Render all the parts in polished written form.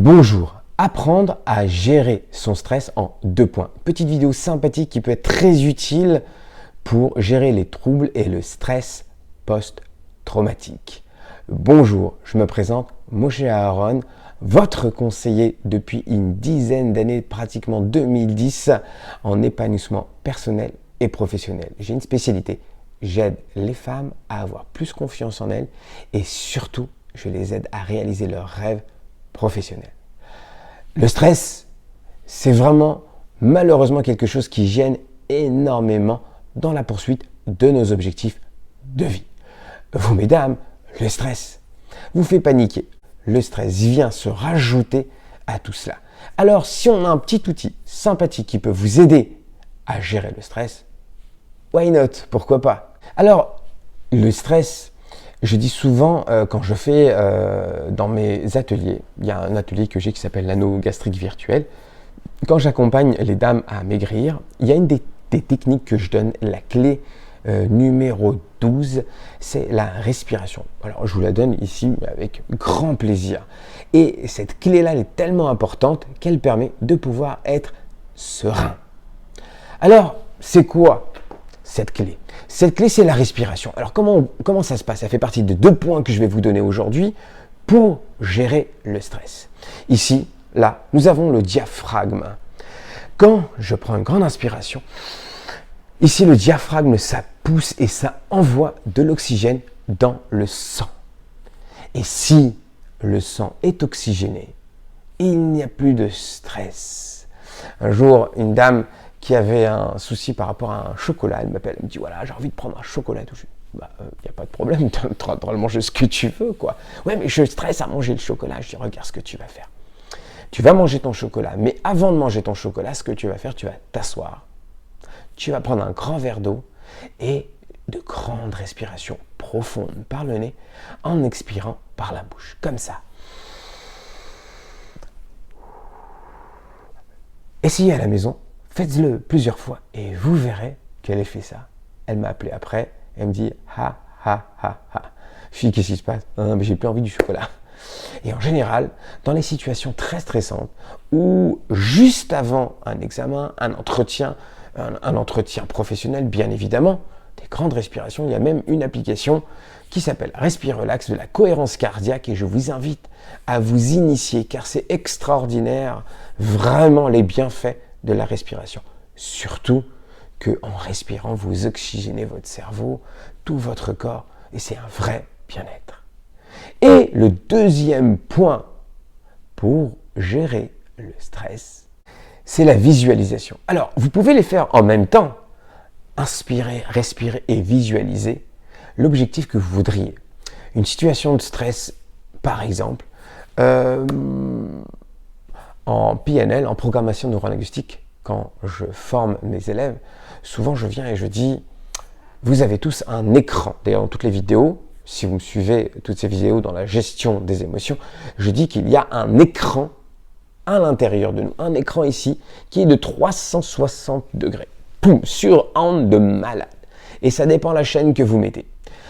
Bonjour, apprendre à gérer son stress en 2 points. Petite vidéo sympathique qui peut être très utile pour gérer les troubles et le stress post-traumatique. Bonjour, je me présente, Moshe Aharon, votre conseiller depuis une dizaine d'années, pratiquement 2010, en épanouissement personnel et professionnel. J'ai une spécialité, j'aide les femmes à avoir plus confiance en elles et surtout, je les aide à réaliser leurs rêves professionnel. Le stress, c'est vraiment malheureusement quelque chose qui gêne énormément dans la poursuite de nos objectifs de vie. Vous, mesdames, le stress vous fait paniquer. Le stress vient se rajouter à tout cela. Alors, si on a un petit outil sympathique qui peut vous aider à gérer le stress, why not? Pourquoi pas? Alors, le stress, je dis souvent, quand je fais dans mes ateliers, il y a un atelier que j'ai qui s'appelle l'anneau gastrique virtuel. Quand j'accompagne les dames à maigrir, il y a une des techniques que je donne, la clé numéro 12, c'est la respiration. Alors, je vous la donne ici avec grand plaisir. Et cette clé-là, elle est tellement importante qu'elle permet de pouvoir être serein. Alors, c'est quoi cette clé? Cette clé, c'est la respiration. Alors, comment ça se passe? Ça fait partie de 2 points que je vais vous donner aujourd'hui pour gérer le stress. Ici, là, nous avons le diaphragme. Quand je prends une grande inspiration, ici, le diaphragme, ça pousse et ça envoie de l'oxygène dans le sang. Et si le sang est oxygéné, il n'y a plus de stress. Un jour, une dame qui avait un souci par rapport à un chocolat. Elle m'appelle, elle me dit voilà, j'ai envie de prendre un chocolat tout de suite. Bah, y a pas de problème, tu as le droit de manger ce que tu veux, quoi. Ouais, mais je stresse à manger le chocolat. Je dis regarde ce que tu vas faire. Tu vas manger ton chocolat, mais avant de manger ton chocolat, ce que tu vas faire, tu vas t'asseoir. Tu vas prendre un grand verre d'eau et de grandes respirations profondes par le nez en expirant par la bouche, comme ça. Essayez à la maison. Faites-le plusieurs fois et vous verrez qu'elle ait fait ça. Elle m'a appelé après, elle me dit ha ha ha ha. Je dis qu'est-ce qui se passe? Non, mais j'ai plus envie du chocolat. Et en général, dans les situations très stressantes ou juste avant un examen, un entretien professionnel, bien évidemment, des grandes respirations, il y a même une application qui s'appelle Respire Relax de la cohérence cardiaque et je vous invite à vous initier car c'est extraordinaire, vraiment les bienfaits de la respiration. Surtout qu'en respirant, vous oxygénez votre cerveau, tout votre corps, et c'est un vrai bien-être. Et le deuxième point pour gérer le stress, c'est la visualisation. Alors, vous pouvez les faire en même temps. Inspirer, respirer et visualiser l'objectif que vous voudriez. Une situation de stress, par exemple, en PNL, en programmation neurolinguistique, quand je forme mes élèves, souvent je viens et je dis vous avez tous un écran. D'ailleurs, dans toutes les vidéos, si vous me suivez, toutes ces vidéos dans la gestion des émotions, je dis qu'il y a un écran à l'intérieur de nous, un écran ici qui est de 360 degrés. Poum, sur un de malade. Et ça dépend de la chaîne que vous mettez.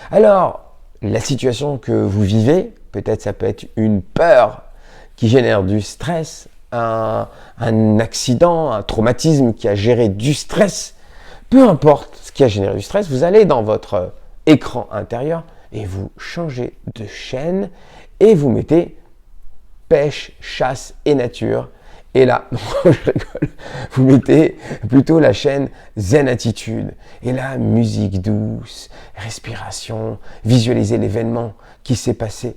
Alors, la situation que vous vivez, peut-être ça peut être une peur qui génère du stress, un accident, un traumatisme qui a géré du stress, peu importe ce qui a généré du stress, vous allez dans votre écran intérieur et vous changez de chaîne et vous mettez pêche, chasse et nature. Et là, non, je rigole, vous mettez plutôt la chaîne Zen Attitude. Et là, musique douce, respiration, visualisez l'événement qui s'est passé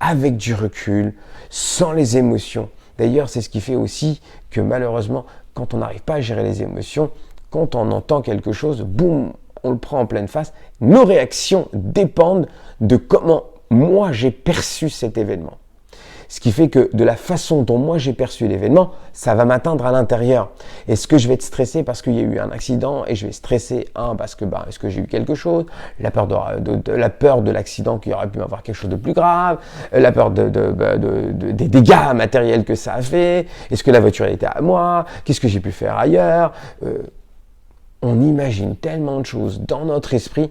avec du recul, sans les émotions. D'ailleurs, c'est ce qui fait aussi que malheureusement, quand on n'arrive pas à gérer les émotions, quand on entend quelque chose, boum, on le prend en pleine face. Nos réactions dépendent de comment moi j'ai perçu cet événement. Ce qui fait que de la façon dont moi j'ai perçu l'événement, ça va m'atteindre à l'intérieur. Est-ce que je vais être stressé parce qu'il y a eu un accident et je vais stresser parce que est-ce que j'ai eu quelque chose, la peur de l'accident qu'il y aurait pu avoir quelque chose de plus grave, la peur des dégâts matériels que ça a fait, est-ce que la voiture était à moi, qu'est-ce que j'ai pu faire ailleurs. On imagine tellement de choses dans notre esprit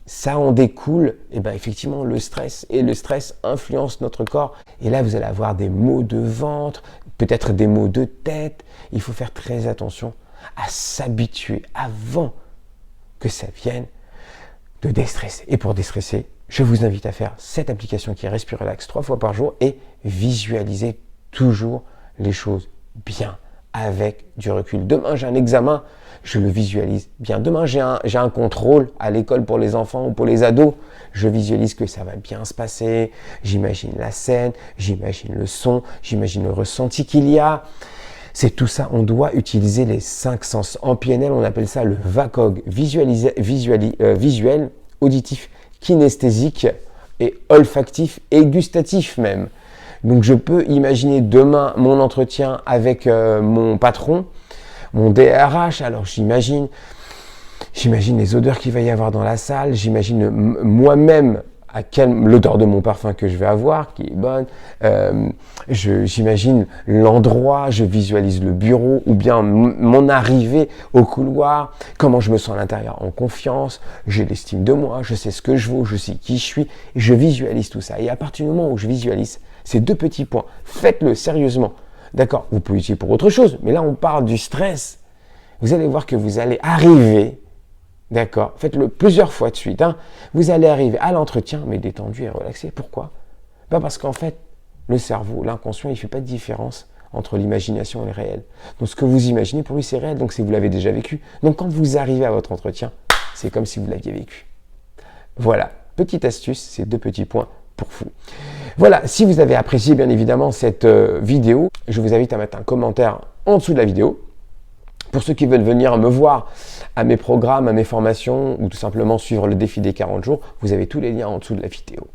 ça en découle, et ben effectivement le stress, et le stress influence notre corps. Et là, vous allez avoir des maux de ventre, peut-être des maux de tête. Il faut faire très attention à s'habituer avant que ça vienne de déstresser. Et pour déstresser, je vous invite à faire cette application qui est Respire Relax 3 fois par jour et visualiser toujours les choses bien, avec du recul. Demain, j'ai un examen, je le visualise bien. Demain, j'ai un contrôle à l'école pour les enfants ou pour les ados. Je visualise que ça va bien se passer. J'imagine la scène, j'imagine le son, j'imagine le ressenti qu'il y a. C'est tout ça, on doit utiliser les 5 sens. En PNL, on appelle ça le VACOG, visuel, auditif, kinesthésique et olfactif et gustatif même. Donc je peux imaginer demain mon entretien avec mon patron, mon DRH, alors j'imagine les odeurs qu'il va y avoir dans la salle, j'imagine moi-même l'odeur de mon parfum que je vais avoir, qui est bonne, j'imagine l'endroit, je visualise le bureau ou bien mon arrivée au couloir, comment je me sens à l'intérieur en confiance, j'ai l'estime de moi, je sais ce que je vaux, je sais qui je suis, et je visualise tout ça. Et à partir du moment où je visualise ces 2 petits points, faites-le sérieusement, d'accord? Vous pouvez l'utiliser pour autre chose, mais là on parle du stress. Vous allez voir que vous allez arriver, d'accord, faites-le plusieurs fois de suite, hein. Vous allez arriver à l'entretien, mais détendu et relaxé. Pourquoi? Parce qu'en fait, le cerveau, l'inconscient, il ne fait pas de différence entre l'imagination et le réel. Donc ce que vous imaginez, pour lui, c'est réel, donc c'est que vous l'avez déjà vécu. Donc quand vous arrivez à votre entretien, c'est comme si vous l'aviez vécu. Voilà, petite astuce, ces 2 petits points pour vous. Voilà, si vous avez apprécié bien évidemment cette vidéo, je vous invite à mettre un commentaire en dessous de la vidéo. Pour ceux qui veulent venir me voir à mes programmes, à mes formations ou tout simplement suivre le défi des 40 jours, vous avez tous les liens en dessous de la vidéo.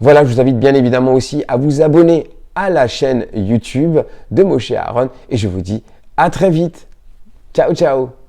Voilà, je vous invite bien évidemment aussi à vous abonner à la chaîne YouTube de Moshe Aaron et je vous dis à très vite. Ciao, ciao!